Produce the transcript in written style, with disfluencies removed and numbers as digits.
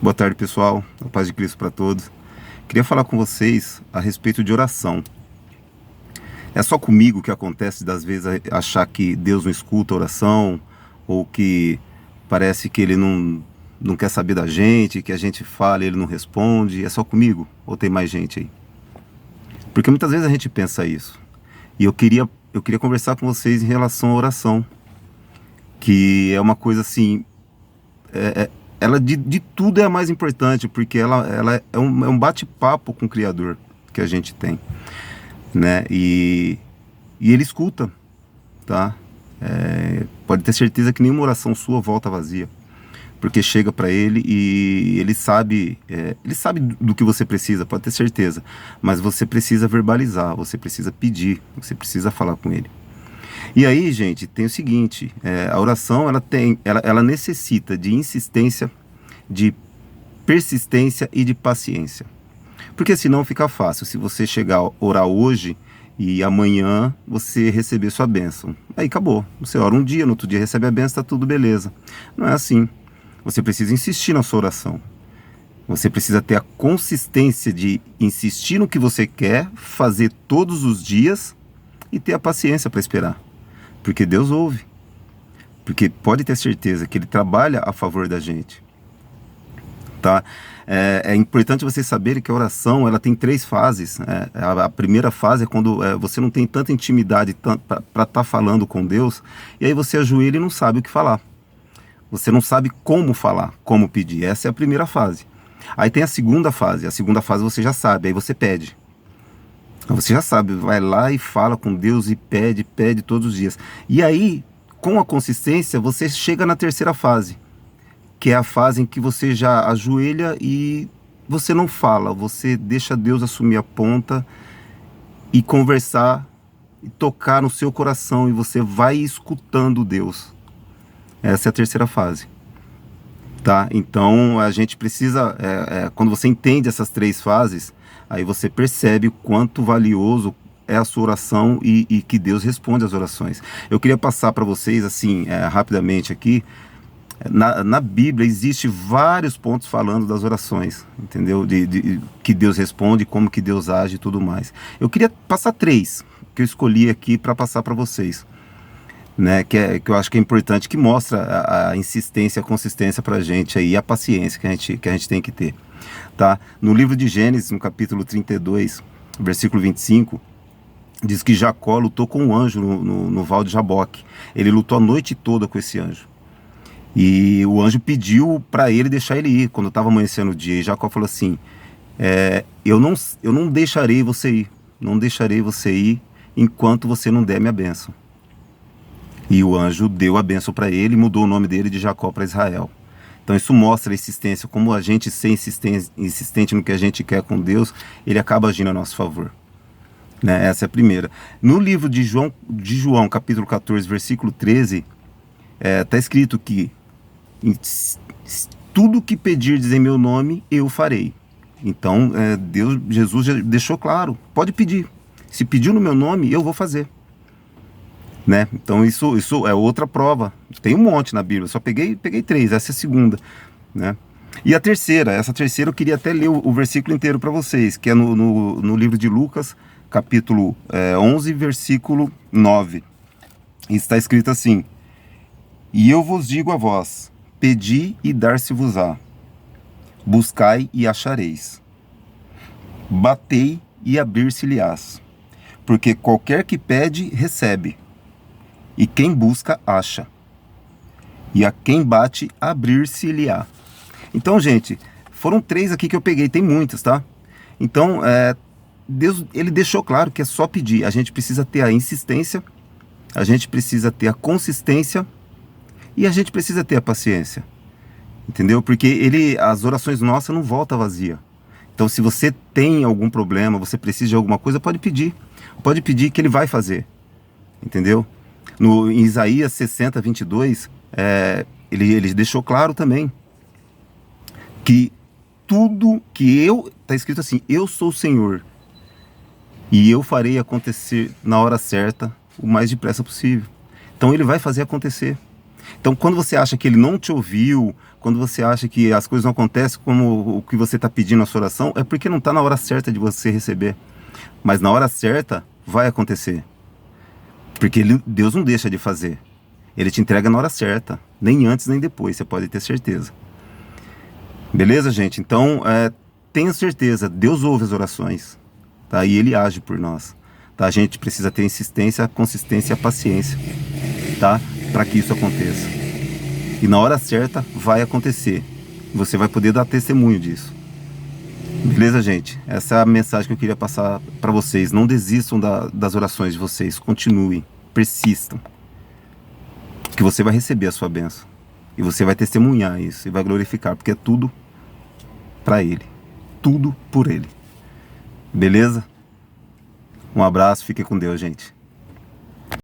Boa tarde, pessoal. A paz de Cristo para todos. Queria falar com vocês a respeito de oração. É só comigo que acontece, das vezes, achar que Deus não escuta a oração, ou que parece que Ele não quer saber da gente, que a gente fala e Ele não responde. É só comigo? Ou tem mais gente aí? Porque muitas vezes a gente pensa isso. E eu queria conversar com vocês em relação à oração, que é uma coisa assim... ela de tudo é a mais importante, porque ela é um bate-papo com o Criador que a gente tem, né? E Ele escuta, tá? Pode ter certeza que nenhuma oração sua volta vazia, porque chega para Ele e Ele sabe do que você precisa, pode ter certeza, mas você precisa verbalizar, você precisa pedir, você precisa falar com Ele. E aí, gente, tem o seguinte, a oração ela necessita de insistência, de persistência e de paciência. Porque senão fica fácil, se você chegar a orar hoje e amanhã você receber sua bênção. Aí acabou, você ora um dia, no outro dia recebe a bênção, tá tudo beleza. Não é assim, você precisa insistir na sua oração. Você precisa ter a consistência de insistir no que você quer, fazer todos os dias e ter a paciência para esperar. Porque Deus ouve. Porque pode ter certeza que Ele trabalha a favor da gente. Tá? É importante vocês saberem que a oração ela tem 3 fases. A primeira fase é quando você não tem tanta intimidade para estar falando com Deus. E aí você ajoelha e não sabe o que falar. Você não sabe como falar, como pedir. Essa é a primeira fase. Aí tem a segunda fase. A segunda fase você já sabe, aí você pede. Você já sabe, vai lá e fala com Deus e pede todos os dias. E aí, com a consistência, você chega na terceira fase, que é a fase em que você já ajoelha e você não fala, você deixa Deus assumir a ponta e conversar e tocar no seu coração e você vai escutando Deus. Essa é a terceira fase. Tá? Então, a gente precisa, quando você entende essas 3 fases, aí você percebe o quanto valioso é a sua oração e que Deus responde às orações. Eu queria passar para vocês, assim, rapidamente aqui, na Bíblia existe vários pontos falando das orações, entendeu? Que Deus responde, como que Deus age e tudo mais. Eu queria passar 3, que eu escolhi aqui para passar para vocês, né? Que eu acho que é importante, que mostra a insistência, a consistência para a gente aí, a paciência que a gente tem que ter. Tá? No livro de Gênesis, no capítulo 32, versículo 25, diz que Jacó lutou com um anjo no Val de Jaboque. Ele lutou a noite toda com esse anjo. E o anjo pediu para ele deixar ele ir, quando estava amanhecendo o dia. E Jacó falou assim, eu não deixarei você ir, não deixarei você ir enquanto você não der minha bênção. E o anjo deu a bênção para ele e mudou o nome dele de Jacó para Israel. Então isso mostra a insistência, como a gente ser insistente no que a gente quer com Deus, Ele acaba agindo a nosso favor. Né? Essa é a primeira. No livro de João, capítulo 14, versículo 13, está escrito que tudo que pedirdes em meu nome, eu farei. Então Jesus já deixou claro, pode pedir. Se pediu no meu nome, eu vou fazer. Né? Então isso é outra prova. Tem um monte na Bíblia, só peguei 3, essa é a segunda, né? E essa terceira eu queria até ler o versículo inteiro para vocês, que é no livro de Lucas, capítulo 11, versículo 9. E está escrito assim: E eu vos digo a vós, pedi e dar-se-vos-á, buscai e achareis, batei e abrir-se-lhe-ás, porque qualquer que pede, recebe, e quem busca, acha. E a quem bate, abrir-se-lhe-á. Então, gente, foram 3 aqui que eu peguei. Tem muitas, tá? Então, Deus, Ele deixou claro que é só pedir. A gente precisa ter a insistência, a gente precisa ter a consistência e a gente precisa ter a paciência. Entendeu? Porque as orações nossas não voltam vazia. Então, se você tem algum problema, você precisa de alguma coisa, pode pedir. Pode pedir que Ele vai fazer. Entendeu? Em Isaías 60, 22, ele deixou claro também que tudo que está escrito assim, eu sou o Senhor e eu farei acontecer na hora certa, o mais depressa possível. Então ele vai fazer acontecer. Então, quando você acha que ele não te ouviu, quando você acha que as coisas não acontecem como o que você está pedindo na sua oração, é porque não está na hora certa de você receber. Mas na hora certa, vai acontecer. Porque Deus não deixa de fazer. Ele te entrega na hora certa. Nem antes, nem depois, você pode ter certeza. Beleza, gente? Então, tenha certeza, Deus ouve as orações. Tá? E Ele age por nós. Tá? A gente precisa ter insistência, consistência e paciência. Tá? Para que isso aconteça. E na hora certa, vai acontecer. Você vai poder dar testemunho disso. Beleza, gente? Essa é a mensagem que eu queria passar para vocês. Não desistam das orações de vocês. Continuem. Persistam. Que você vai receber a sua bênção. E você vai testemunhar isso. E vai glorificar. Porque é tudo para Ele. Tudo por Ele. Beleza? Um abraço. Fique com Deus, gente.